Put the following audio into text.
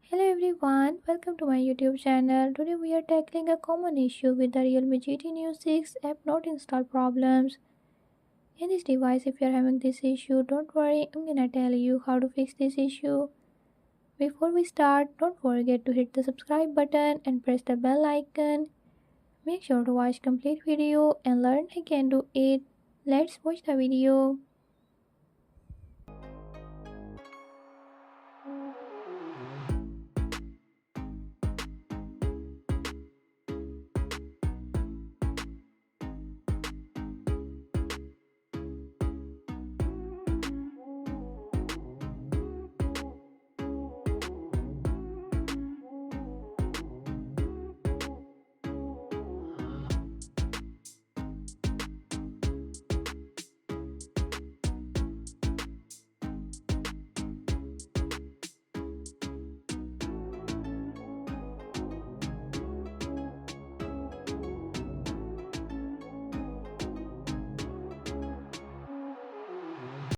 Hello everyone, welcome to my YouTube channel. Today we are tackling a common issue with the Realme GT Neo 6 app not install problems. In this device, if you are having this issue, don't worry, I'm gonna tell you how to fix this issue. Before we start, don't forget to hit the subscribe button and press the bell icon. Make sure to watch complete video and learn I can do it. Let's watch the video.